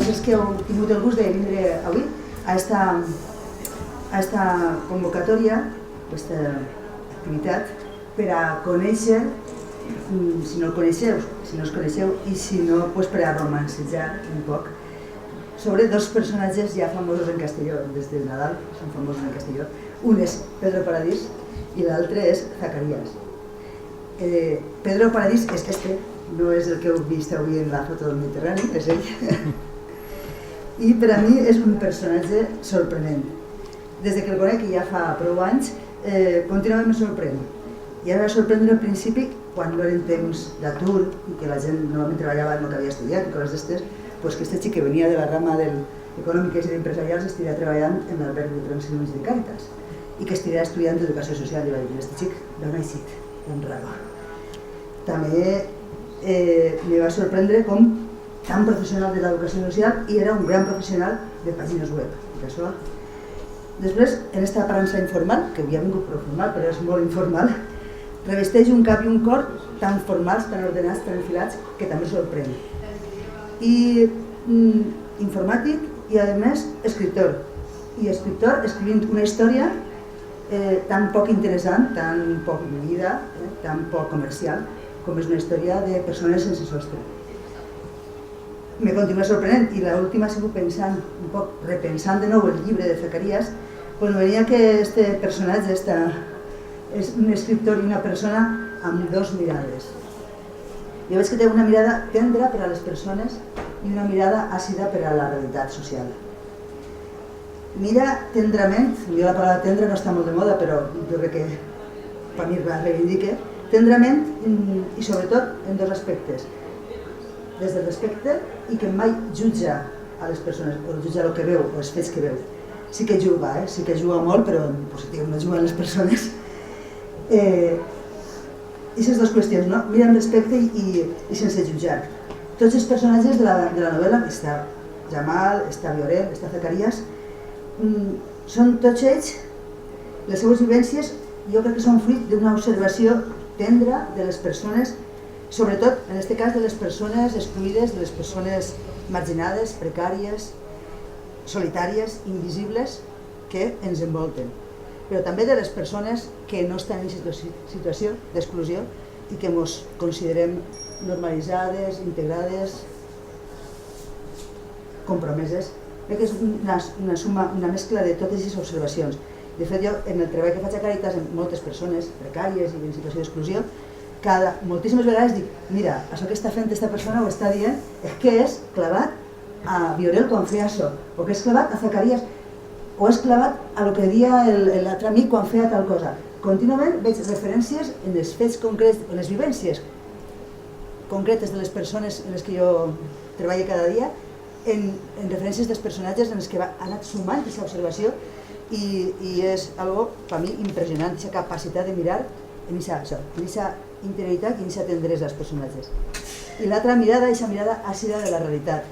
els que heu tingut el gust de vindre avui a esta convocatòria, a aquesta activitat, per a conèixer, si no els coneixeu, i si no, per a romancejar un poc, sobre dos personatges ja famosos en Castelló, des del Nadal són famosos en Castelló. Un és Pedro Paradís i l'altre és Zacarías. Pedro Paradís és este, no és el que heu vist avui en la foto del Mediterrani, és ell. I per a mi és un personatge sorprenent. Des que el conec, ja fa prou anys, contínuament me sorprèn. I ara va sorprendre al principi, quan no eren temps d'atur i que la gent normalment treballava en el que havia estudiat i coses d'estes, que este xic que venia de la rama econòmiques i d'empresarials estirà treballant en l'alberg de transicions de Càritas i que estirà estudiant educació social. I va dir, este xic d'on ha eixit, d'on raro. També me va sorprendre com tan professional de l'educació social i era un gran professional de pàgines web. Després, en aquesta aparença informal, que havia vingut prou formal, però és molt informal, revesteix un cap i un cor tan formals, tan ordenats, tan enfilats, que també sorprèn. I informàtic i, a més, escriptor. I escriptor escrivint una història tan poc interessant, tan poc vivida, tan poc comercial, com és una història de persones sense sostre. Me continua sorprenent i l'última ha sigut pensant, un poc repensant de nou el llibre de Zacarías, quan venia que este personatge és un escriptor i una persona amb dos mirades. Jo veig que té una mirada tendra per a les persones i una mirada àcida per a la realitat social. Mira tendrament, la paraula tendre no està molt de moda, però jo crec que per mi la reivindique, tendrament i sobretot en dos aspectes. Des del respecte i que mai jutja a les persones, o jutja el que veu, o els fets que veu. Sí que juga, sí que juga molt, però en positiu, no juga a les persones. I aquestes dues qüestions, no? Mira amb respecte i sense jutjar. Tots els personatges de la novel·la, està Jamal, està Viorel, està Zacarías, són tots ells, les seues vivències, jo crec que són fruit d'una observació tendra de les persones, sobretot, en aquest cas, de les persones excluïdes, de les persones marginades, precàries, solitàries, invisibles, que ens envolten. Però també de les persones que no estan en situació d'exclusió i que ens considerem normalitzades, integrades, compromeses. Crec que és una mescla de totes aquestes observacions. De fet, jo, en el treball que faig a Càritas, amb moltes persones precàries i en situació d'exclusió, moltíssimes vegades dic, mira, això que està fent aquesta persona ho està dient, és que és clavat a Viorel quan feia això, o que és clavat a Zacarías, o és clavat a el que dia l'altre amic quan feia tal cosa. Contínuament veig referències en els fets concrets, en les vivències concretes de les persones en les que jo treballo cada dia, en referències dels personatges en els que ha anat sumant aquesta observació i és algo, per mi, impressionant, aquesta capacitat de mirar en aquesta interioritat i en aquesta tendresa dels personatges. I l'altra mirada, aquesta mirada àcida de la realitat.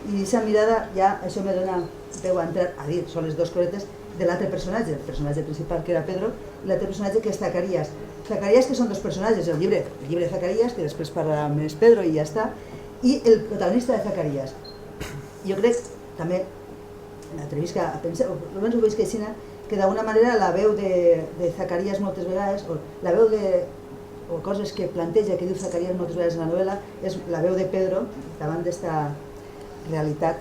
I aquesta mirada, ja, això me dona peu a entrar a dir, són les dues coretes de l'altre personatge, el personatge principal que era Pedro, i l'altre personatge que és Zacarías. Zacarías, que són dos personatges, el llibre de Zacarías, que després parlarà més Pedro i ja està, i el protagonista de Zacarías. Jo crec, també, m'atrevís a pensar, o almenys ho veig que així, que d'alguna manera la veu de Zacarías moltes vegades, o la veu de coses que planteja, que diu Zacarías moltes vegades en la novel·la, és la veu de Pedro davant d'esta realitat,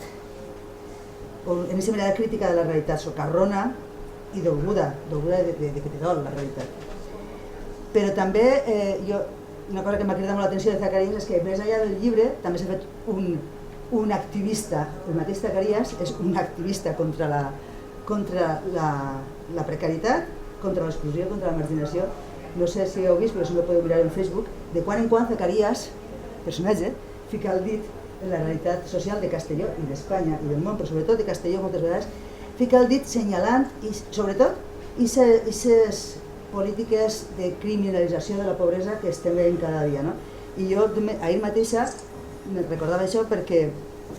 en aquesta mirada crítica de la realitat, socarrona i dolguda de que té dol la realitat. Però també, una cosa que m'ha cridat molt l'atenció de Zacarías és que més enllà del llibre també s'ha fet un activista, el mateix Zacarías és un activista contra la precarietat, contra l'exclusió, contra la marginació. No sé si heu vist, però si no podeu mirar en Facebook, de quan en quan Zacarías, personatge, fica el dit en la realitat social de Castelló i d'Espanya i del món, però sobretot de Castelló moltes vegades, fica el dit senyalant i sobretot aquestes polítiques de criminalització de la pobresa que estem veient cada dia. I jo ahir mateixa me recordava això perquè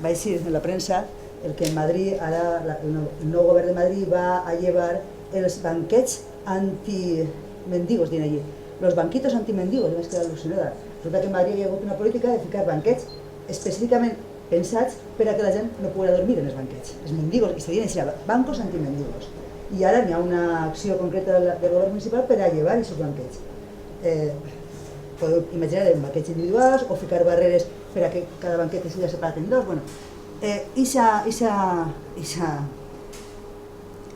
va eixir en la premsa el que en Madrid, ara el nou govern de Madrid va a llevar els banquets anti-mendigos, diuen allí. Los banquitos anti-mendigos, m'he quedat al·lucinada. Resulta que en Madrid hi ha hagut una política de ficar banquets específicament pensats per a que la gent no pugui dormir en els banquets. Els mendigos, i serien així, bancos antimendigos. I ara hi ha una acció concreta del govern municipal per a llevar aquests banquets. Podeu imaginar banquets individuals o ficar barreres per a que cada banquet sigui separat en dos. Bueno, Ixa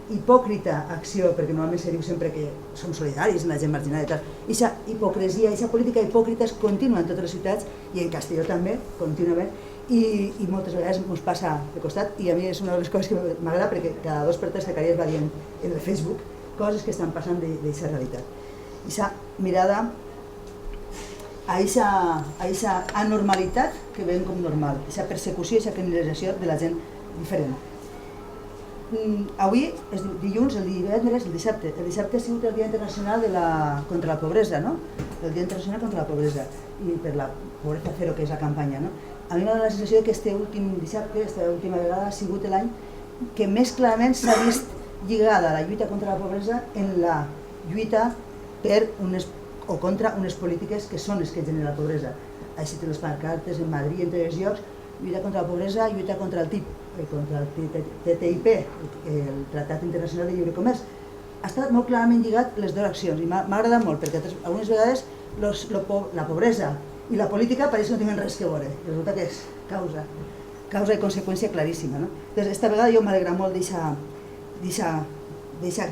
hipòcrita acció, perquè normalment se diu sempre que som solidaris amb la gent marginal i tal, ixa hipocresia, ixa política hipòcrita es continua en totes les ciutats i en Castelló també, contínuament, i moltes vegades ens passa de costat, i a mi és una de les coses que m'agrada perquè cada 2 per 3 Zacarías va dient en el Facebook coses que estan passant d'aquesta realitat. Ixa mirada a aquesta anormalitat que veiem com normal, aquesta persecució i aquesta criminalització de la gent diferent. Avui és dilluns, el divendres, el dissabte. El dissabte ha sigut el Dia Internacional contra la Pobresa, no? El Dia Internacional contra la Pobresa i per la Pobreza Cero, que és la campanya, no? A mi m'ha donat la sensació que este últim dissabte, aquesta última vegada, ha sigut l'any que més clarament s'ha vist lligada la lluita contra la pobresa en la lluita per o contra unes polítiques que són les que generen la pobresa. Així té les pancartes en Madrid, en tots els llocs, lluita contra la pobresa, lluita contra el TTIP, el Tractat Internacional de Lliure Comerç. Ha estat molt clarament lligat les dues accions i m'ha agradat molt perquè algunes vegades la pobresa i la política pareix que no tenen res que veure. Resulta que és causa i conseqüència claríssima. Doncs esta vegada jo m'alegra molt d'aquesta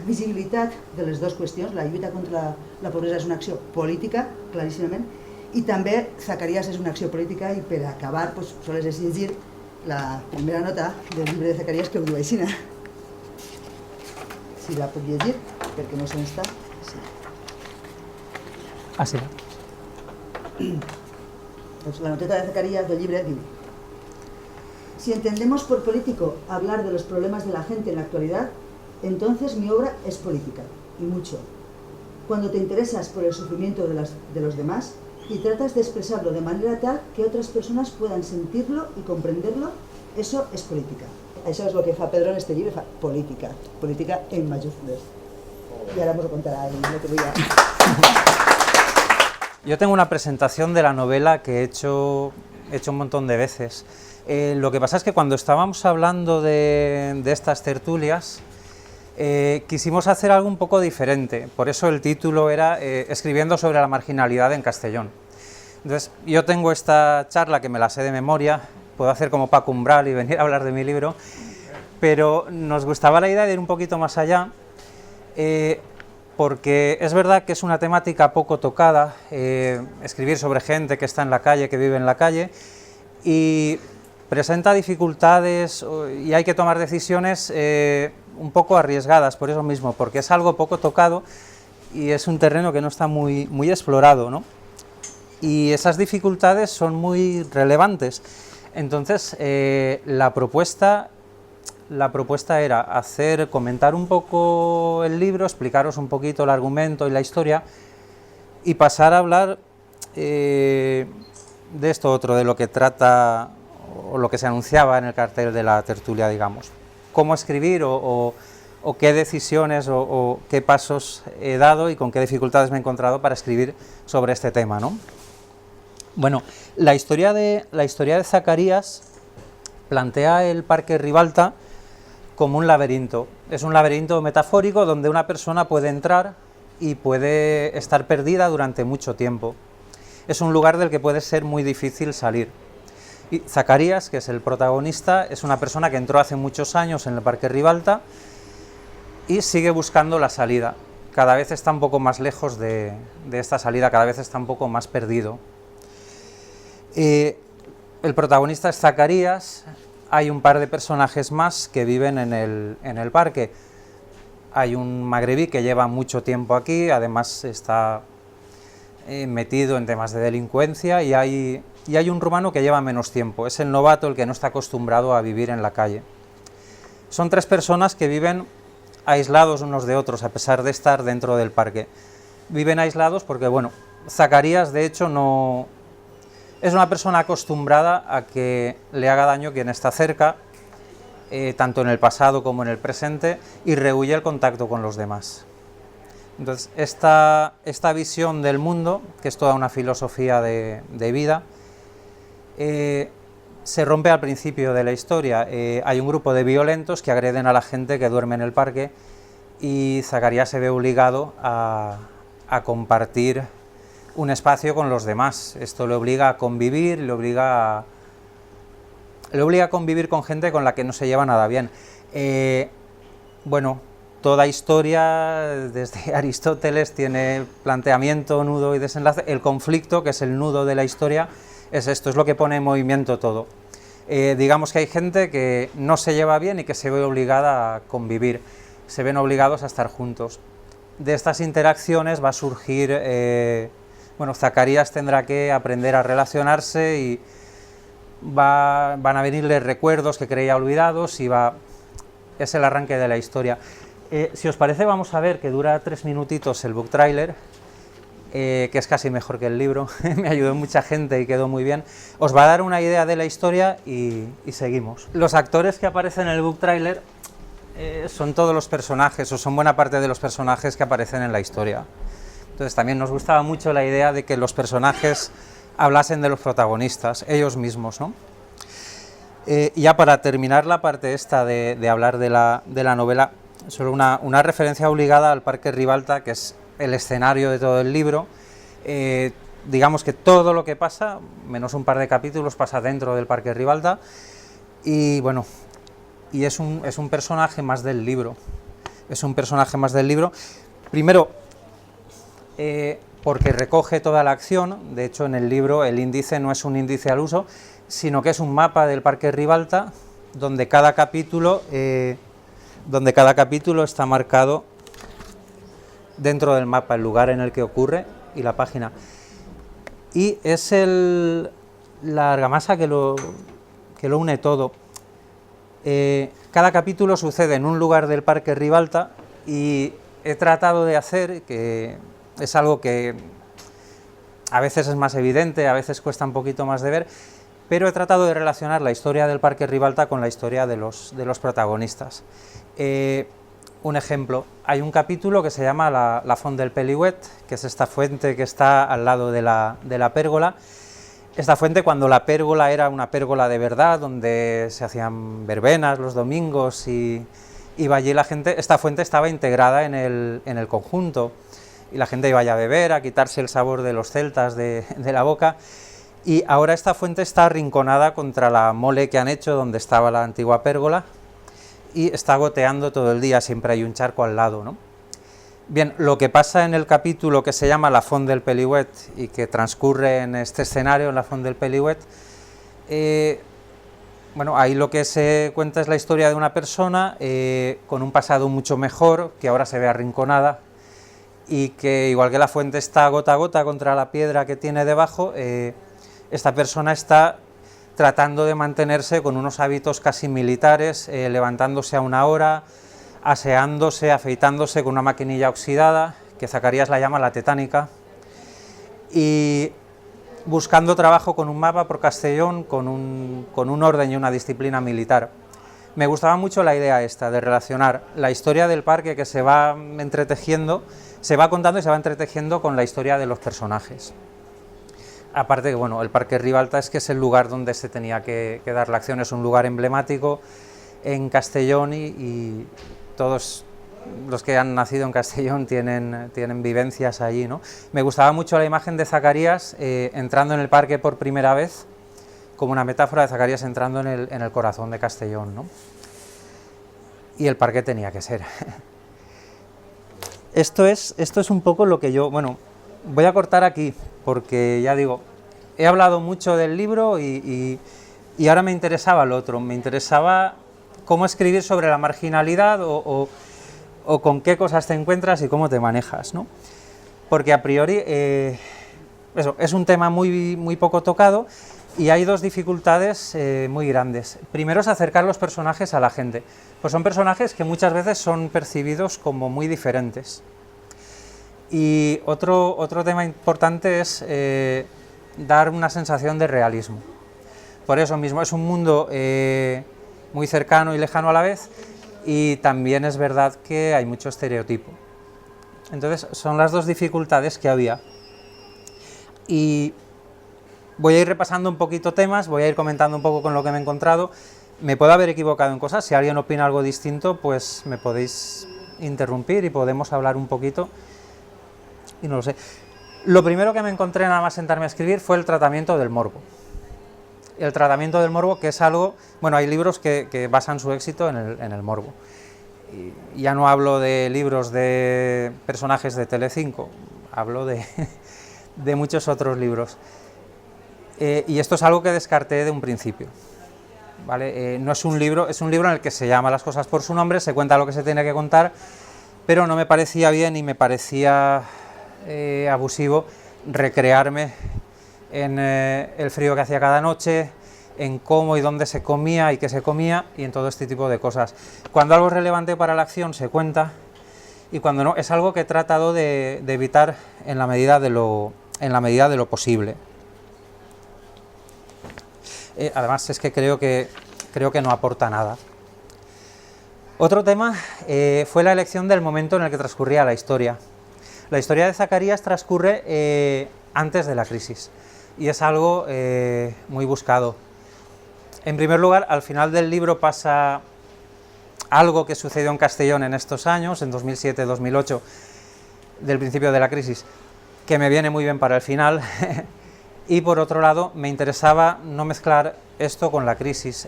visibilitat de les dues qüestions. La lluita contra la pobresa és una acció política, claríssimament, i també Zacarías és una acció política i per acabar sols és llegir la primera nota del llibre de Zacarías que ho diu així. Si la puc llegir, perquè no sé on està. Así. Pues la noteta de Zacarías del libro dice: si entendemos por político hablar de los problemas de la gente en la actualidad, entonces mi obra es política, y mucho. Cuando te interesas por el sufrimiento de los demás y tratas de expresarlo de manera tal que otras personas puedan sentirlo y comprenderlo, eso es política. Això és el que fa Pedro en este llibre, fa política en mayúsculas. Y ahora nos lo contará él, lo que voy a... Yo tengo una presentación de la novela que he hecho un montón de veces. Lo que pasa es que cuando estábamos hablando de estas tertulias, quisimos hacer algo un poco diferente. Por eso el título era Escribiendo sobre la marginalidad en Castellón. Entonces, yo tengo esta charla que me la sé de memoria, puedo hacer como Paco Umbral y venir a hablar de mi libro, pero nos gustaba la idea de ir un poquito más allá, porque es verdad que es una temática poco tocada, escribir sobre gente que está en la calle, que vive en la calle, y presenta dificultades y hay que tomar decisiones un poco arriesgadas por eso mismo, porque es algo poco tocado y es un terreno que no está muy explorado, ¿no? Y esas dificultades son muy relevantes. Entonces, la propuesta era comentar un poco el libro, explicaros un poquito el argumento y la historia y pasar a hablar de esto otro, de lo que trata o lo que se anunciaba en el cartel de la tertulia, digamos. Cómo escribir o qué decisiones o qué pasos he dado y con qué dificultades me he encontrado para escribir sobre este tema, ¿no? Bueno, la historia de Zacarías plantea el Parque Ribalta como un laberinto. Es un laberinto metafórico donde una persona puede entrar y puede estar perdida durante mucho tiempo. Es un lugar del que puede ser muy difícil salir. Y Zacarías, que es el protagonista, es una persona que entró hace muchos años en el Parque Ribalta y sigue buscando la salida. Cada vez está un poco más lejos de esta salida, cada vez está un poco más perdido. El protagonista es Zacarías, hay un par de personajes más que viven en el parque. Hay un magrebí que lleva mucho tiempo aquí, además está metido en temas de delincuencia, y hay un rumano que lleva menos tiempo, es el novato, el que no está acostumbrado a vivir en la calle. Son tres personas que viven aislados unos de otros, a pesar de estar dentro del parque. Viven aislados porque, bueno, Zacarías de hecho no... es una persona acostumbrada a que le haga daño quien está cerca, tanto en el pasado como en el presente, y rehúye el contacto con los demás. Entonces, esta visión del mundo, que es toda una filosofía de vida, se rompe al principio de la historia. Hay un grupo de violentos que agreden a la gente que duerme en el parque y Zacarías se ve obligado a compartir un espacio con los demás. Esto le obliga a convivir, le obliga a convivir con gente con la que no se lleva nada bien. Bueno, toda historia, desde Aristóteles, tiene planteamiento, nudo y desenlace. El conflicto, que es el nudo de la historia, es esto, es lo que pone en movimiento todo. Digamos que hay gente que no se lleva bien y que se ve obligada a convivir, se ven obligados a estar juntos. De estas interacciones va a surgir, bueno, Zacarías tendrá que aprender a relacionarse y van a venirle recuerdos que creía olvidados y es el arranque de la historia. Si os parece, vamos a ver, que dura 3 minutitos el book trailer, que es casi mejor que el libro, me ayudó mucha gente y quedó muy bien. Os va a dar una idea de la historia y seguimos. Los actores que aparecen en el book trailer son todos los personajes, o son buena parte de los personajes que aparecen en la historia. Entonces también nos gustaba mucho la idea de que los personajes hablasen de los protagonistas, ellos mismos, ¿no? Ya para terminar la parte esta de hablar de la novela, solo una referencia obligada al Parque Ribalta, que es el escenario de todo el libro. Digamos que todo lo que pasa, menos un par de capítulos, pasa dentro del Parque Ribalta, y bueno, y es un personaje más del libro. Es un personaje más del libro. Primero, porque recoge toda la acción. De hecho, en el libro el índice no es un índice al uso, sino que es un mapa del Parque Ribalta, donde cada capítulo está marcado dentro del mapa, el lugar en el que ocurre y la página. Y es la argamasa que lo une todo. Cada capítulo sucede en un lugar del Parque Ribalta y he tratado de hacer, que es algo que a veces es más evidente, a veces cuesta un poquito más de ver, pero he tratado de relacionar la historia del Parque Ribalta con la historia de los protagonistas. Un ejemplo, hay un capítulo que se llama la Font del Peliuet, que es esta fuente que está al lado de la pérgola. Esta fuente, cuando la pérgola era una pérgola de verdad, donde se hacían verbenas los domingos y iba allí la gente, esta fuente estaba integrada en el conjunto, y la gente iba allá a beber, a quitarse el sabor de los celtas de la boca, y ahora esta fuente está arrinconada contra la mole que han hecho donde estaba la antigua pérgola, y está goteando todo el día, siempre hay un charco al lado, ¿no? Bien, lo que pasa en el capítulo que se llama La Font del Peliuet y que transcurre en este escenario, en la Font del Peliuet, bueno, ahí lo que se cuenta es la historia de una persona con un pasado mucho mejor, que ahora se ve arrinconada, y que, igual que la fuente está gota a gota contra la piedra que tiene debajo, esta persona está tratando de mantenerse con unos hábitos casi militares, levantándose a una hora, aseándose, afeitándose con una maquinilla oxidada, que Zacarías la llama la tetánica, y buscando trabajo con un mapa por Castellón, con un orden y una disciplina militar. Me gustaba mucho la idea esta, de relacionar la historia del parque, que se va entretejiendo, se va contando y se va entretejiendo con la historia de los personajes. Aparte que, bueno, el Parque Ribalta es que es el lugar donde se tenía que dar la acción, es un lugar emblemático en Castellón y todos los que han nacido en Castellón tienen vivencias allí, ¿no? Me gustaba mucho la imagen de Zacarías entrando en el parque por primera vez, como una metáfora de Zacarías entrando en el corazón de Castellón, ¿no? Y el parque tenía que ser. Esto es un poco lo que yo... Bueno, voy a cortar aquí, porque ya digo, he hablado mucho del libro y ahora me interesaba lo otro, me interesaba cómo escribir sobre la marginalidad o con qué cosas te encuentras y cómo te manejas, ¿no? Porque a priori eso, es un tema muy poco tocado y hay dos dificultades muy grandes. Primero es acercar los personajes a la gente, pues son personajes que muchas veces son percibidos como muy diferentes. Y otro tema importante es dar una sensación de realismo. Por eso mismo es un mundo muy cercano y lejano a la vez, y también es verdad que hay mucho estereotipo. Entonces son las dos dificultades que había. Y Voy a ir repasando un poquito temas, voy a ir comentando un poco con lo que me he encontrado. Me puedo haber equivocado en cosas, si alguien opina algo distinto, pues me podéis interrumpir y podemos hablar un poquito, y no lo sé. Lo primero que me encontré nada más sentarme a escribir fue el tratamiento del morbo. El tratamiento del morbo, que es algo, bueno, hay libros que basan su éxito en el morbo. Y ya no hablo de libros de personajes de Telecinco, hablo de muchos otros libros. Y esto es algo que descarté de un principio. ¿Vale? No es un libro, es un libro en el que se llama las cosas por su nombre, se cuenta lo que se tiene que contar, pero no me parecía bien y me parecía abusivo recrearme en el frío que hacía cada noche, en cómo y dónde se comía y qué se comía, y en todo este tipo de cosas. Cuando algo es relevante para la acción se cuenta, y cuando no, es algo que he tratado de evitar en la medida de lo posible. Además es que creo que no aporta nada. Otro tema fue la elección del momento en el que transcurría la historia. La historia de Zacarías transcurre antes de la crisis, y es algo muy buscado. En primer lugar, al final del libro pasa algo que sucedió en Castellón en estos años, en 2007-2008, del principio de la crisis, que me viene muy bien para el final. Y por otro lado, me interesaba no mezclar esto con la crisis,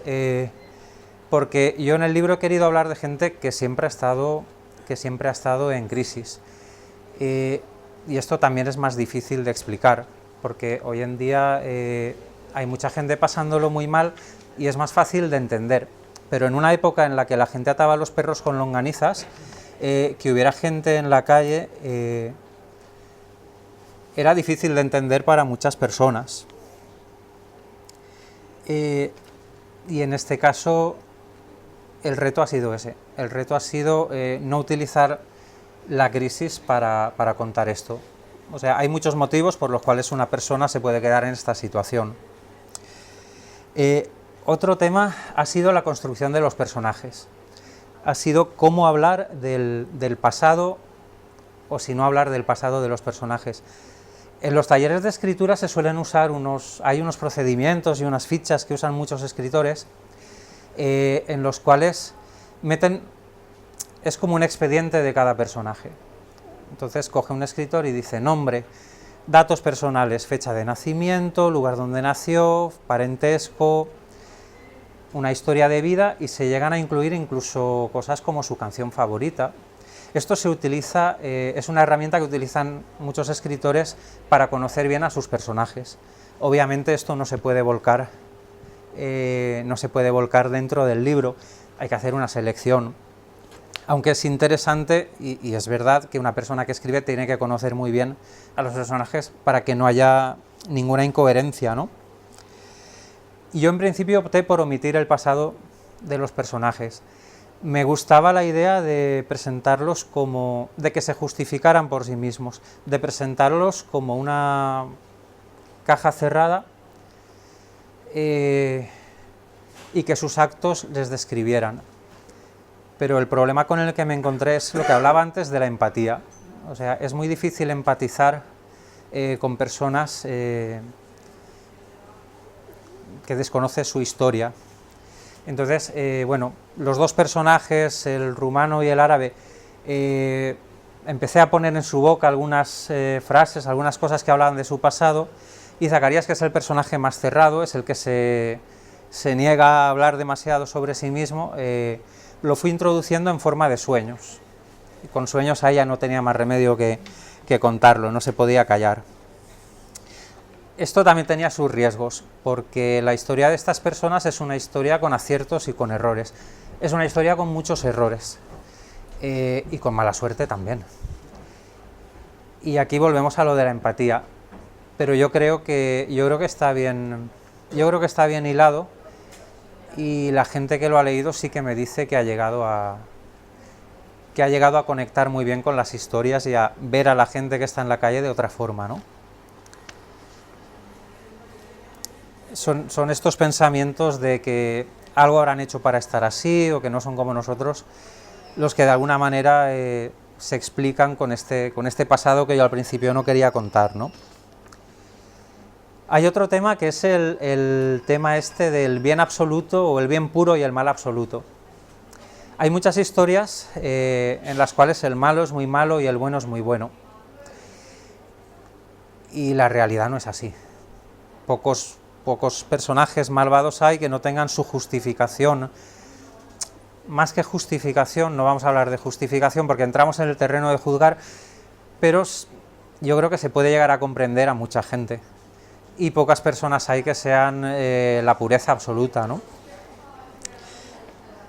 porque yo en el libro he querido hablar de gente que siempre ha estado en crisis. Y esto también es más difícil de explicar, porque hoy en día hay mucha gente pasándolo muy mal y es más fácil de entender. Pero en una época en la que la gente ataba a los perros con longanizas, que hubiera gente en la calle era difícil de entender para muchas personas. Y en este caso el reto ha sido ese, el reto ha sido no utilizar la crisis para contar esto. O sea, hay muchos motivos por los cuales una persona se puede quedar en esta situación. Otro tema ha sido la construcción de los personajes, ha sido cómo hablar del pasado, o si no hablar del pasado de los personajes. En los talleres de escritura se suelen usar hay unos procedimientos y unas fichas que usan muchos escritores, en los cuales es como un expediente de cada personaje. Entonces coge un escritor y dice nombre, datos personales, fecha de nacimiento, lugar donde nació, parentesco, una historia de vida, y se llegan a incluir incluso cosas como su canción favorita. Esto se utiliza, es una herramienta que utilizan muchos escritores para conocer bien a sus personajes. Obviamente esto no se puede volcar dentro del libro, hay que hacer una selección. Aunque es interesante y es verdad que una persona que escribe tiene que conocer muy bien a los personajes para que no haya ninguna incoherencia, ¿no? Y yo en principio opté por omitir el pasado de los personajes. Me gustaba la idea de presentarlos de que se justificaran por sí mismos, de presentarlos como una caja cerrada y que sus actos les describieran. Pero el problema con el que me encontré es lo que hablaba antes de la empatía. O sea, es muy difícil empatizar con personas que desconocen su historia. Entonces, bueno, los dos personajes, el rumano y el árabe, empecé a poner en su boca algunas frases, algunas cosas que hablaban de su pasado, y Zacarías, que es el personaje más cerrado, es el que se niega a hablar demasiado sobre sí mismo, lo fui introduciendo en forma de sueños. Y con sueños a ella no tenía más remedio que contarlo, no se podía callar. Esto también tenía sus riesgos, porque la historia de estas personas es una historia con aciertos y con errores. Es una historia con muchos errores y con mala suerte también. Y aquí volvemos a lo de la empatía, pero yo creo que está bien hilado, y la gente que lo ha leído sí que me dice que ha llegado a conectar muy bien con las historias y a ver a la gente que está en la calle de otra forma, ¿no? Son estos pensamientos de que algo habrán hecho para estar así, o que no son como nosotros, los que de alguna manera se explican con este pasado que yo al principio no quería contar, ¿no? Hay otro tema que es el tema este del bien absoluto o el bien puro y el mal absoluto. Hay muchas historias en las cuales el malo es muy malo y el bueno es muy bueno. Y la realidad no es así. Pocos personajes malvados hay que no tengan su justificación. Más que justificación, no vamos a hablar de justificación porque entramos en el terreno de juzgar, pero yo creo que se puede llegar a comprender a mucha gente. Y pocas personas hay que sean la pureza absoluta, ¿no?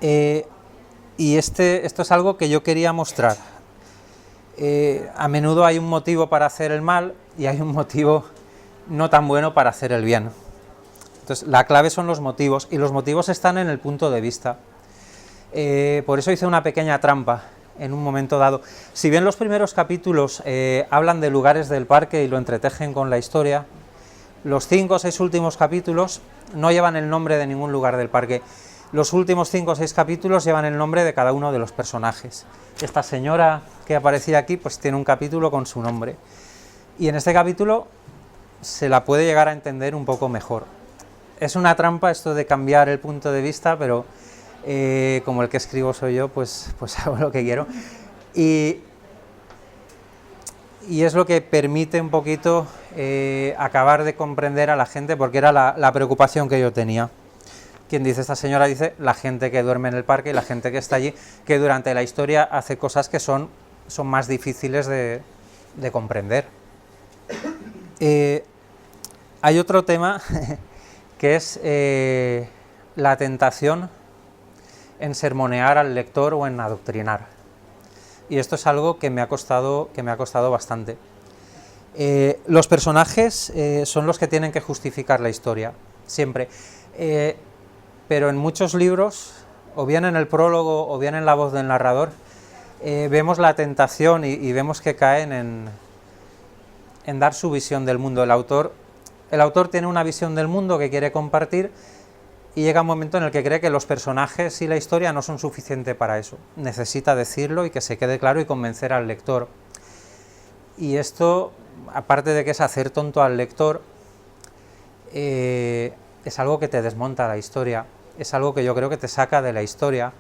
Y esto es algo que yo quería mostrar. A menudo hay un motivo para hacer el mal y hay un motivo no tan bueno para hacer el bien. Entonces, la clave son los motivos, y los motivos están en el punto de vista. Por eso hice una pequeña trampa en un momento dado. Si bien los primeros capítulos hablan de lugares del parque y lo entretejen con la historia, los 5 o 6 últimos capítulos no llevan el nombre de ningún lugar del parque. Los últimos 5 o 6 capítulos llevan el nombre de cada uno de los personajes. Esta señora que aparecía aquí pues tiene un capítulo con su nombre. Y en este capítulo se la puede llegar a entender un poco mejor. Es una trampa esto de cambiar el punto de vista, pero como el que escribo soy yo, pues hago lo que quiero. Y es lo que permite un poquito acabar de comprender a la gente, porque era la preocupación que yo tenía. Quien dice, esta señora dice, la gente que duerme en el parque y la gente que está allí, que durante la historia hace cosas que son más difíciles de comprender. Hay otro tema que es la tentación en sermonear al lector o en adoctrinar. Y esto es algo que me ha costado bastante. Los personajes son los que tienen que justificar la historia, siempre. Pero en muchos libros, o bien en el prólogo o bien en la voz del narrador, vemos la tentación y vemos que caen en dar su visión del mundo. El autor tiene una visión del mundo que quiere compartir y llega un momento en el que cree que los personajes y la historia no son suficientes para eso. Necesita decirlo y que se quede claro y convencer al lector. Y esto, aparte de que es hacer tonto al lector, es algo que te desmonta la historia. Es algo que yo creo que te saca de la historia,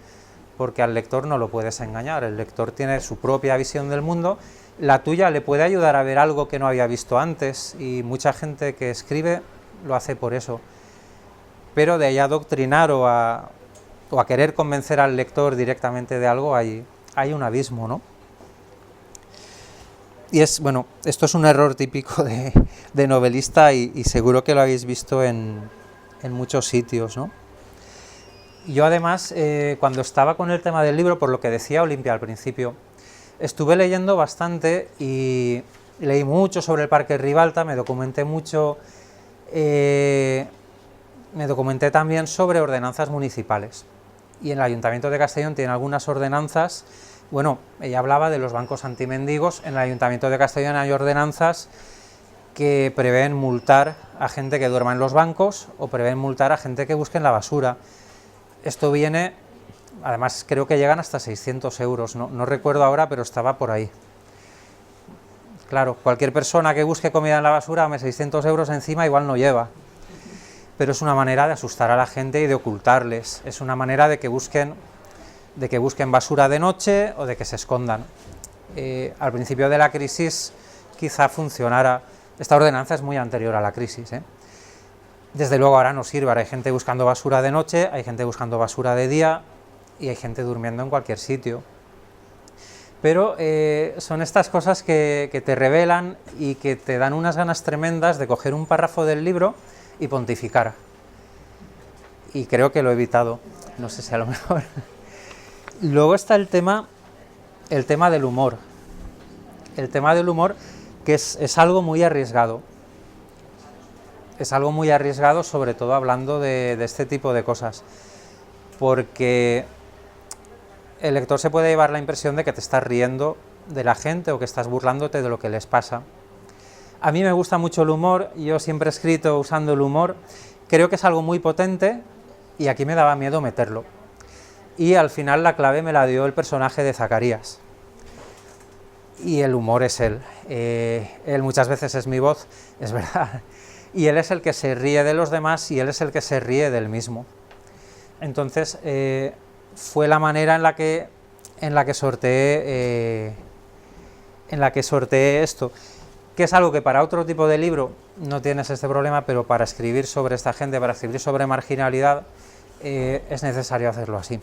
porque al lector no lo puedes engañar. El lector tiene su propia visión del mundo, la tuya le puede ayudar a ver algo que no había visto antes, y mucha gente que escribe lo hace por eso. Pero de ahí a adoctrinar o a querer convencer al lector directamente de algo, hay un abismo, ¿no? Y bueno, esto es un error típico de novelista y seguro que lo habéis visto en muchos sitios, ¿no? Yo además, cuando estaba con el tema del libro, por lo que decía Olimpia al principio, estuve leyendo bastante y leí mucho sobre el Parque Ribalta, me documenté mucho, me documenté también sobre ordenanzas municipales. Y en el Ayuntamiento de Castellón tiene algunas ordenanzas. Bueno, ella hablaba de los bancos antimendigos. En el Ayuntamiento de Castellón hay ordenanzas que prevén multar a gente que duerma en los bancos o prevén multar a gente que busque en la basura. Esto viene, además creo que llegan hasta 600 euros, no recuerdo ahora, pero estaba por ahí. Claro, cualquier persona que busque comida en la basura, 600 euros encima igual no lleva. Pero es una manera de asustar a la gente y de ocultarles. Es una manera de que busquen basura de noche o de que se escondan. Al principio de la crisis quizá funcionara. Esta ordenanza es muy anterior a la crisis, Desde luego ahora no sirve, ahora hay gente buscando basura de noche, hay gente buscando basura de día y hay gente durmiendo en cualquier sitio. Pero son estas cosas que te revelan y que te dan unas ganas tremendas de coger un párrafo del libro y pontificar. Y creo que lo he evitado, no sé si a lo mejor. Luego está el tema del humor. El tema del humor, que es algo muy arriesgado. Es algo muy arriesgado, sobre todo hablando de este tipo de cosas, porque el lector se puede llevar la impresión de que te estás riendo de la gente o que estás burlándote de lo que les pasa. A mí me gusta mucho el humor, yo siempre he escrito usando el humor, creo que es algo muy potente y aquí me daba miedo meterlo. Y al final la clave me la dio el personaje de Zacarías. Y el humor es él. Él muchas veces es mi voz, es verdad. y él es el que se ríe de los demás y él es el que se ríe del mismo. Entonces fue la manera en la que sorteé esto, que es algo que para otro tipo de libro no tienes este problema, pero para escribir sobre esta gente, para escribir sobre marginalidad, es necesario hacerlo así.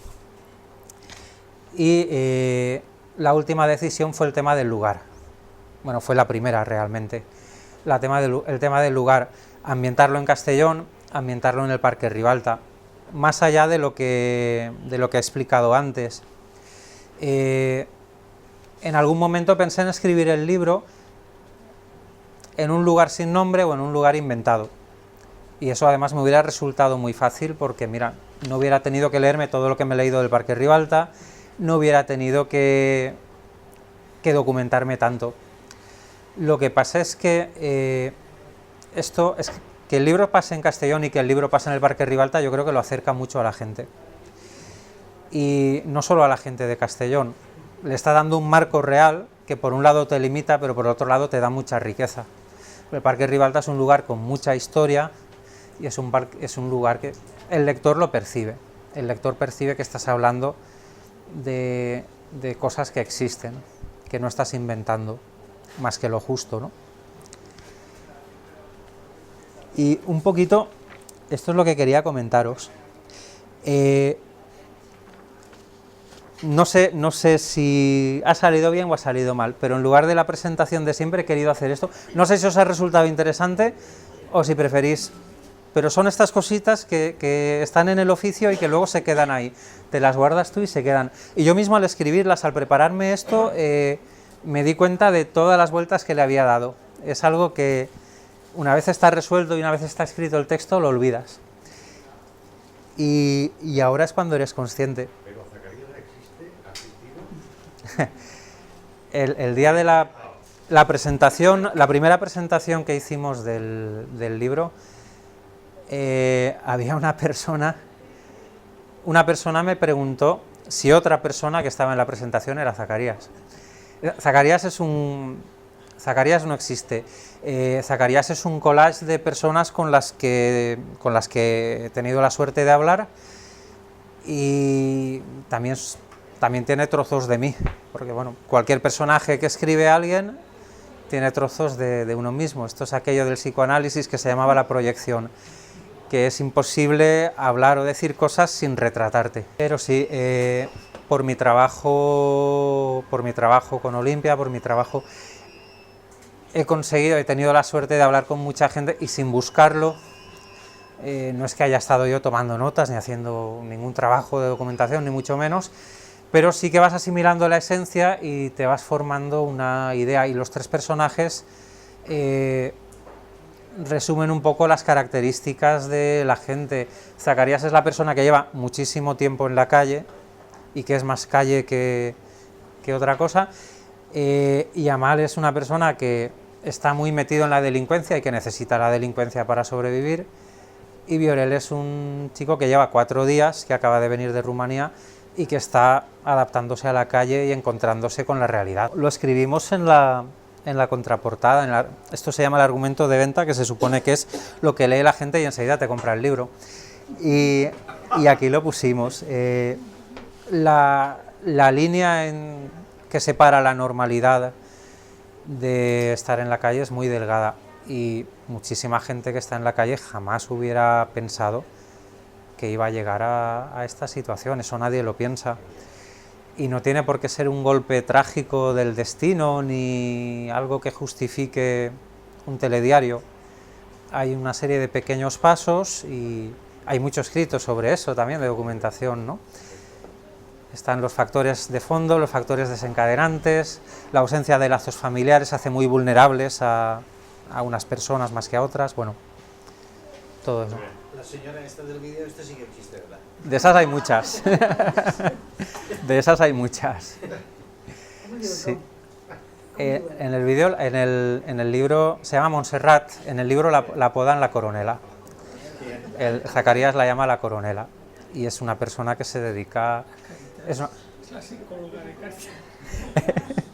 Y la última decisión fue el tema del lugar. Bueno, fue la primera realmente. El tema del lugar, ambientarlo en Castellón, ambientarlo en el Parque Ribalta, más allá de lo que he explicado antes. En algún momento pensé en escribir el libro en un lugar sin nombre o en un lugar inventado. Y eso además me hubiera resultado muy fácil porque, mira, no hubiera tenido que leerme todo lo que me he leído del Parque Ribalta, no hubiera tenido que documentarme tanto. Lo que pasa es que que el libro pase en Castellón y que el libro pase en el Parque Ribalta, yo creo que lo acerca mucho a la gente. Y no solo a la gente de Castellón, le está dando un marco real que por un lado te limita, pero por otro lado te da mucha riqueza. El Parque Ribalta es un lugar con mucha historia y es un lugar que el lector lo percibe. El lector percibe que estás hablando de cosas que existen, que no estás inventando, más que lo justo, ¿no? Y un poquito, esto es lo que quería comentaros. No sé si ha salido bien o ha salido mal, pero en lugar de la presentación de siempre he querido hacer esto. No sé si os ha resultado interesante o si preferís, pero son estas cositas que están en el oficio y que luego se quedan ahí. Te las guardas tú y se quedan. Y yo mismo al escribirlas, al prepararme esto, me di cuenta de todas las vueltas que le había dado. Es algo que una vez está resuelto y una vez está escrito el texto, lo olvidas. Y ahora es cuando eres consciente. ¿Pero Zacarías existe? ¿Ha existido? El día de la presentación, la primera presentación que hicimos del libro, había una persona me preguntó si otra persona que estaba en la presentación era Zacarías. Zacarías no existe. Zacarías es un collage de personas con las que he tenido la suerte de hablar, y también tiene trozos de mí, porque bueno, cualquier personaje que escribe a alguien tiene trozos de uno mismo. Esto es aquello del psicoanálisis que se llamaba la proyección, que es imposible hablar o decir cosas sin retratarte. Pero sí, por mi trabajo con Olimpia, por mi trabajo, he tenido la suerte de hablar con mucha gente y sin buscarlo. No es que haya estado yo tomando notas ni haciendo ningún trabajo de documentación, ni mucho menos, pero sí que vas asimilando la esencia y te vas formando una idea, y los tres personajes resumen un poco las características de la gente. Zacarías es la persona que lleva muchísimo tiempo en la calle y que es más calle que otra cosa, y Amal es una persona que está muy metido en la delincuencia y que necesita la delincuencia para sobrevivir, y Viorel es un chico que lleva 4 días, que acaba de venir de Rumanía y que está adaptándose a la calle y encontrándose con la realidad. Lo escribimos en la contraportada, esto se llama el argumento de venta, que se supone que es lo que lee la gente y enseguida te compra el libro, y aquí lo pusimos. La línea que separa la normalidad de estar en la calle es muy delgada, y muchísima gente que está en la calle jamás hubiera pensado que iba a llegar a esta situación. Eso nadie lo piensa, y no tiene por qué ser un golpe trágico del destino ni algo que justifique un telediario. Hay una serie de pequeños pasos y hay mucho escrito sobre eso también, de documentación, ¿no? Están los factores de fondo, los factores desencadenantes, la ausencia de lazos familiares hace muy vulnerables a unas personas más que a otras, bueno, todo eso. La señora esta del vídeo, sí que existe, ¿verdad? De esas hay muchas. De esas hay muchas. Sí. En el vídeo, en el libro se llama Montserrat, en el libro la apodan la Coronela. Zacarías la llama la Coronela, y es una persona que se dedica... Es la psicóloga de Caritas.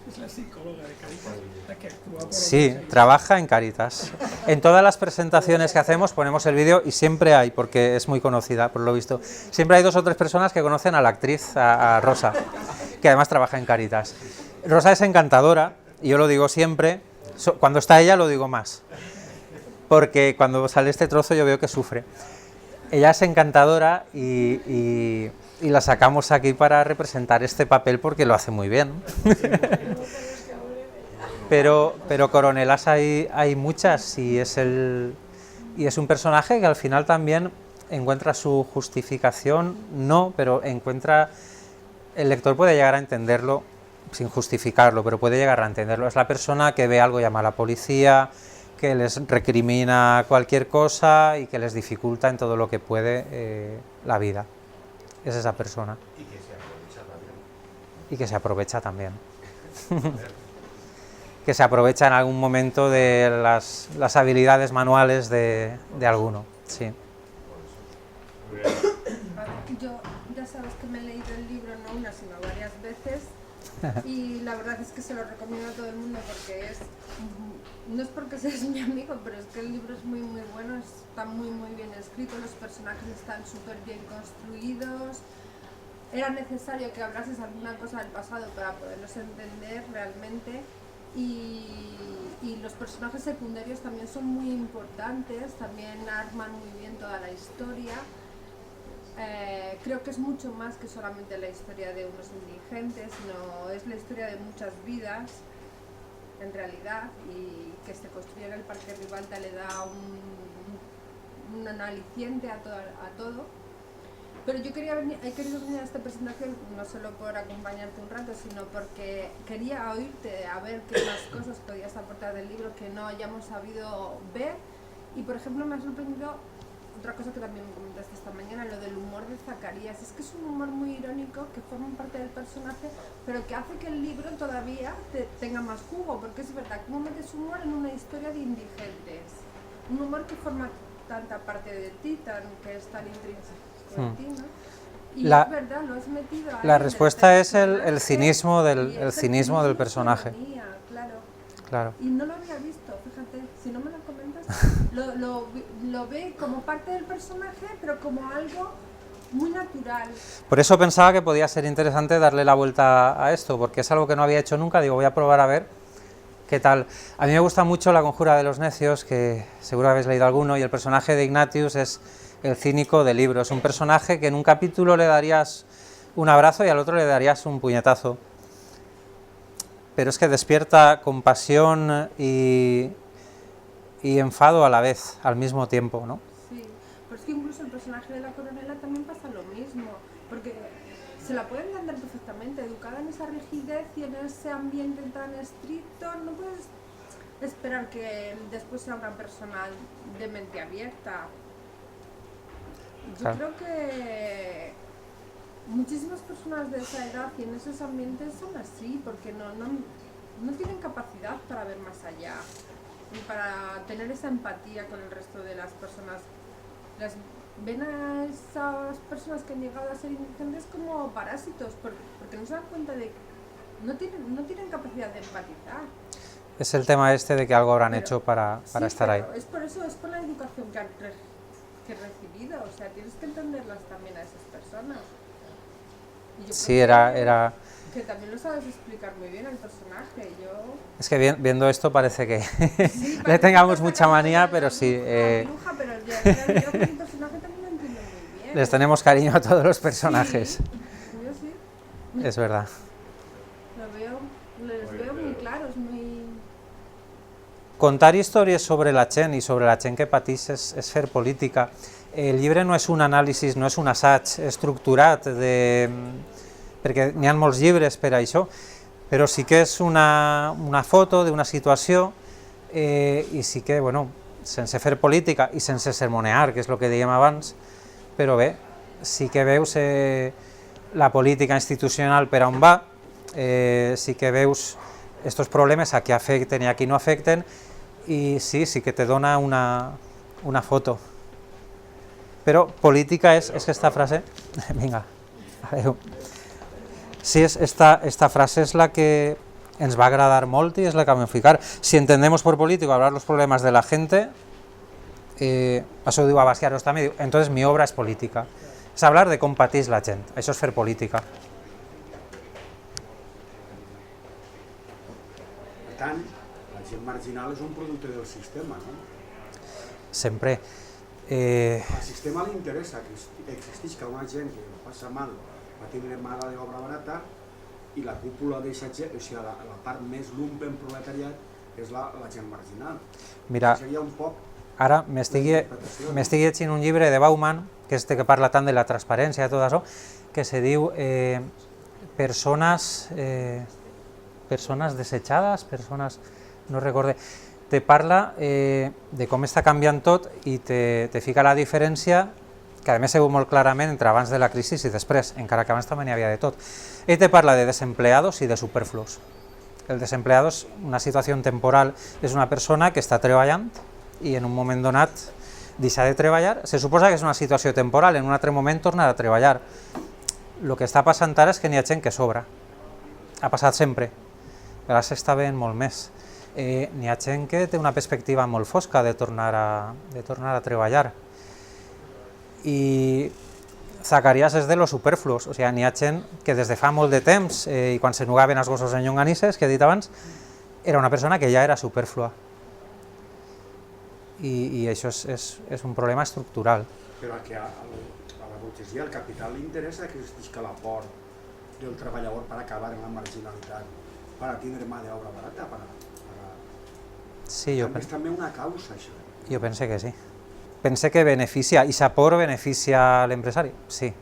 Es la psicóloga de Caritas, la que actúa por... Sí, trabaja en Caritas. En todas las presentaciones que hacemos ponemos el vídeo y siempre hay, porque es muy conocida, por lo visto, siempre hay 2 o 3 personas que conocen a la actriz, a Rosa, que además trabaja en Cáritas. Rosa es encantadora, y yo lo digo siempre, cuando está ella lo digo más, porque cuando sale este trozo yo veo que sufre. Ella es encantadora y la sacamos aquí para representar este papel porque lo hace muy bien. Pero coronelas hay muchas y es un personaje que al final también encuentra su justificación, no, pero encuentra, el lector puede llegar a entenderlo sin justificarlo, pero puede llegar a entenderlo. Es la persona que ve algo, llama a la policía, que les recrimina cualquier cosa y que les dificulta en todo lo que puede la vida. Es esa persona. Y que se aprovecha también. Y que se aprovecha también. Que se aprovecha en algún momento de las habilidades manuales de alguno, sí. Yo ya sabes que me he leído el libro no una sino varias veces y la verdad es que se lo recomiendo a todo el mundo porque no es porque seas mi amigo, pero es que el libro es muy muy bueno, está muy bien escrito, los personajes están súper bien construidos. Era necesario que hablases alguna cosa del pasado para poderlos entender realmente. Y los personajes secundarios también son muy importantes, también arman muy bien toda la historia. Creo que es mucho más que solamente la historia de unos indigentes, sino es la historia de muchas vidas en realidad, y que se construye en el Parque Ribalta le da un aliciente a todo. Pero yo he querido venir a esta presentación no solo por acompañarte un rato, sino porque quería oírte, a ver qué más cosas podías aportar del libro que no hayamos sabido ver. Y por ejemplo me ha sorprendido otra cosa que también me comentaste esta mañana, lo del humor de Zacarías. Es que es un humor muy irónico que forma parte del personaje, pero que hace que el libro todavía tenga más jugo, porque es verdad, ¿cómo metes humor en una historia de indigentes? Un humor que forma tanta parte de ti, que es tan intrínseco. Y es verdad, lo has metido ahí. La respuesta es el cinismo del personaje. Claro. Y no lo había visto, fíjate, si no me lo comentas, lo ve como parte del personaje, pero como algo muy natural. Por eso pensaba que podía ser interesante darle la vuelta a esto, porque es algo que no había hecho nunca. Digo, voy a probar a ver qué tal. A mí me gusta mucho La conjura de los necios, que seguro habéis leído alguno, y el personaje de Ignatius es el cínico del libro. Es un personaje que en un capítulo le darías un abrazo y al otro le darías un puñetazo. Pero es que despierta compasión y enfado a la vez, al mismo tiempo, ¿no? Sí, pero es que incluso el personaje de la coronela también pasa lo mismo, porque se la puede entender perfectamente, educada en esa rigidez y en ese ambiente tan estricto, no puedes esperar que después sea una persona de mente abierta. Yo Claro. creo que muchísimas personas de esa edad y en esos ambientes son así, porque no tienen capacidad para ver más allá y para tener esa empatía con el resto de las personas. Ven a esas personas que han llegado a ser indigentes como parásitos, porque no se dan cuenta de que no tienen capacidad de empatizar. Es el tema este de que algo habrán hecho para Sí, estar ahí. pero es por eso, es por la educación que he recibido, o sea, tienes que entenderlas también a esas personas. Y yo Sí, creo era... que también lo sabes explicar muy bien al personaje. Es que viendo esto parece que Sí, le parece tengamos que mucha sacamos manía, la pero sí, bruja, pero yo con el personaje también lo entiendo muy bien. les tenemos cariño a todos los personajes. Sí, yo sí. Es verdad. Les veo muy claros, muy... Contar històries sobre la gent i sobre la gent que pateix és fer política. El llibre no és un anàlisi, no és un assaig estructurat, perquè n'hi ha molts llibres per a això, però sí que és una foto d'una situació i sí que, bueno, sense fer política i sense sermonear, que és el que dèiem abans, però bé, sí que veus la política institucional per on va, sí que veus estos problemes a qui afecten i a qui no afecten, i sí que te dona una foto. Però política és que esta frase... Vinga, adeu. Sí, esta frase es la que ens va agradar molt i és la que vam ficar. Si entendemos por político hablar los problemas de la gente, això ho diu Abasquiaros també, diu, entonces mi obra és política. És hablar de com pateix la gent, això és fer política. Per tant, la gent marginal és un producte del sistema, no? Sempre. Al sistema li interessa que existeix una gent que passa mal, va tindre mala d'obra barata, i la cúpula d'aquesta gent, o sigui, la part més lumpen proletariat, és la gent marginal. Mira, seria un poc... Ara m'estic llegint un llibre de Bauman, que és que parla tant de la transparència i tot això, que se diu persones desechades, persones... no recorde... Te parla de com està canviant tot i te fica la diferència, que a més se veu molt clarament entre abans de la crisi i després, encara que abans també n'hi havia de tot. Ell te parla de desempleados i de superfluos. El desempleado és una situació temporal, és una persona que està treballant i en un moment donat deixa de treballar. Se suposa que és una situació temporal, en un altre moment tornarà a treballar. El que està passant ara és que n'hi ha gent que sobra. Ha passat sempre, ara s'està veient molt més. N'hi ha gent que té una perspectiva molt fosca de tornar a treballar. I Zacarías és de los superfluos, o sigui, n'hi ha gent que des de fa molt de temps, i quan se nugaven els gossos en llonganisses, que he dit abans, era una persona que ja era superflua. I això és un problema estructural. Però que a la burgesia, al capital, li interessa que existisca l'aport del treballador per acabar en la marginalitat, per tindre mà d'obra barata, Sí, és també una causa, això. Jo penso que sí. Pense que beneficia, i s'aport beneficia a l'empresari, sí.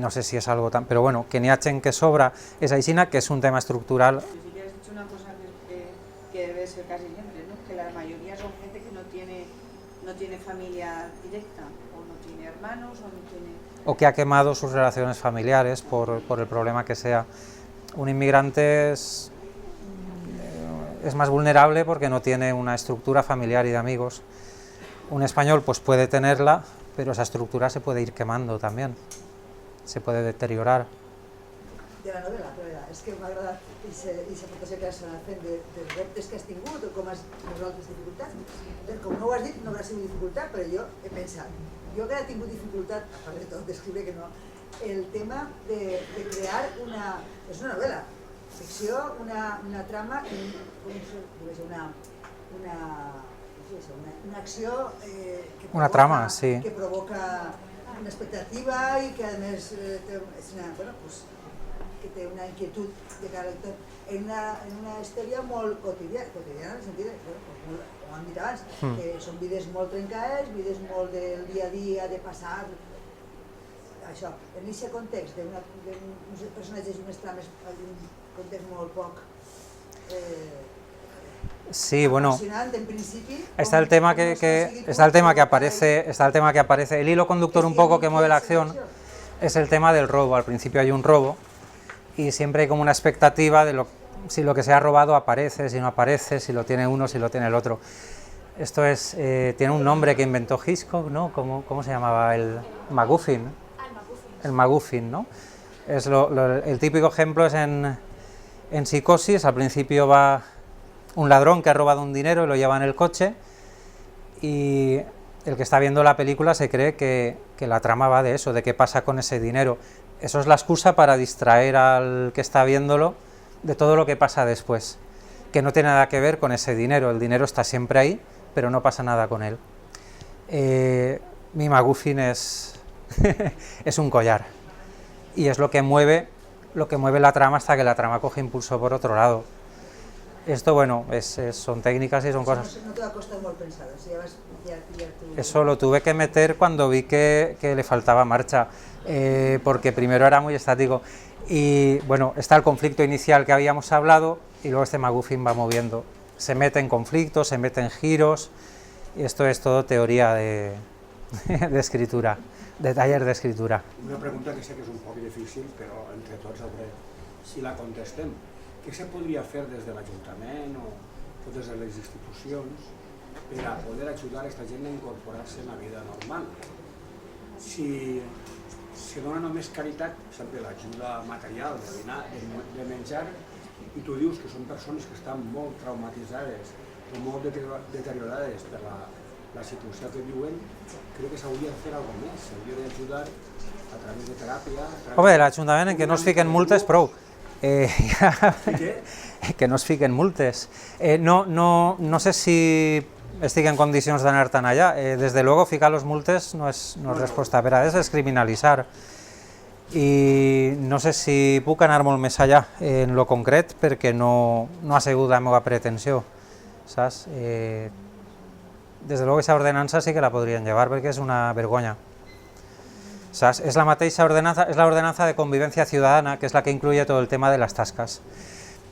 No sé si és algo tan... Però bueno, que n'hi ha gent que sobra és aixina, que és un tema estructural. Sí que has dicho una cosa que debe ser casi siempre, ¿no? Que la mayoría son gente que no tiene familia directa, o no tiene hermanos, o no tiene... O que ha quemado sus relaciones familiares por el problema que sea. Un inmigrante es más vulnerable porque no tiene una estructura familiar y de amigos. Un español pues puede tenerla, pero esa estructura se puede ir quemando también, se puede deteriorar. De la novel·la, és que m'ha agradat aquesta aportació que has fet dels reptes que has tingut o com has resolt les dificultats. Com no ho has dit, no haurà sigut dificultat, però jo he pensat, jo que he tingut dificultat, a part de tot, d'escriure que no, el tema de crear una... és una novel·la, ficció, una trama, una acció que provoca una expectativa i que a més té una inquietud de caràcter en una història molt quotidiana, en el sentit, com hem dit abans, que són vides molt trencades, vides molt del dia a dia, de passar, això, en aquest context d'uns personatges i unes trames, un context molt poc apasionant en principi. Está el tema que aparece, el hilo conductor un poco que mueve la acción es el tema del robo. Al principio hay un robo y siempre hay como una expectativa de si lo que se ha robado aparece, si no aparece, si lo tiene uno, si lo tiene el otro. Esto tiene un nombre que inventó Hitchcock, ¿no? ¿Cómo se llamaba? El MacGuffin. El MacGuffin, ¿no? El típico ejemplo es en Psicosis. Al principio va un ladrón que ha robado un dinero y lo lleva en el coche, y el que está viendo la película se cree que la trama va de eso, de qué pasa con ese dinero. Eso es la excusa para distraer al que está viéndolo de todo lo que pasa después, que no tiene nada que ver con ese dinero. El dinero está siempre ahí, pero no pasa nada con él. Mi MacGuffin es un collar, y es lo que mueve la trama hasta que la trama coge impulso por otro lado. Esto, bueno, son técnicas y son cosas... No te va a costar molt pensar, o sigui, vas pillar tu... Eso lo tuve que meter cuando vi que le faltaba marcha, porque primero era muy estático. Y bueno, está el conflicto inicial que habíamos hablado, y luego este MacGuffin va moviendo. Se mete en conflictos, se mete en giros, y esto es todo teoría de escritura, de taller de escritura. Una pregunta que sé que és un poc difícil, però entre tots a veure si la contestem. Què se podria fer des de l'Ajuntament o des de les institucions per a poder ajudar aquesta gent a incorporar-se en la vida normal? Si se dona només caritat, per exemple, l'ajuda material de menjar, i tu dius que són persones que estan molt traumatitzades o molt deteriorades per la situació que viuen, crec que s'hauria de fer alguna més, s'hauria d'ajudar a través de teràpia... Home, l'Ajuntament en que no es fiquen multes, prou. Què? Que no es fiquen multes. No sé si estic en condicions d'anar tan allà. Desde luego, ficar los multes no és resposta. Per a és criminalitzar. I no sé si puc anar molt més allà en lo concret perquè no ha sigut la meva pretensió, saps? Des de luego aquesta ordenança sí que la podrien llevar perquè és una vergonya. ¿Sabes? Es la mateixa ordenanza, es la ordenanza de convivencia ciudadana, que es la que incluye todo el tema de las tascas.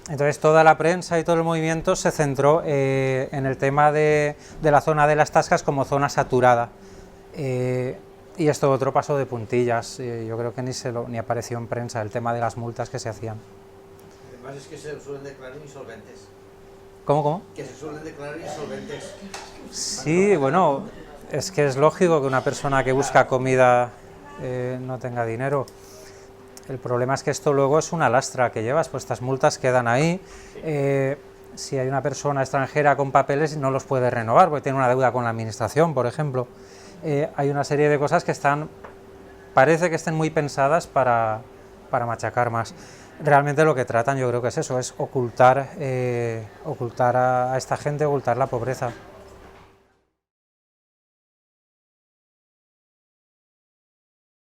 Entonces toda la prensa y todo el movimiento se centró en el tema de la zona de las tascas como zona saturada. Y esto otro paso de puntillas, yo creo que ni apareció en prensa el tema de las multas que se hacían. Además es que se suelen declarar insolventes. ¿Cómo? Que se suelen declarar insolventes. Sí, bueno, es que es lógico que una persona que busca comida no tenga dinero. El problema es que esto luego es una lastra que llevas, pues estas multas quedan ahí. Si hay una persona extranjera con papeles no los puede renovar porque tiene una deuda con la administración, por ejemplo. Hay una serie de cosas que parece que estén muy pensadas para machacar más. Realmente lo que tratan, yo creo que es eso, es ocultar a esta gente, ocultar la pobreza.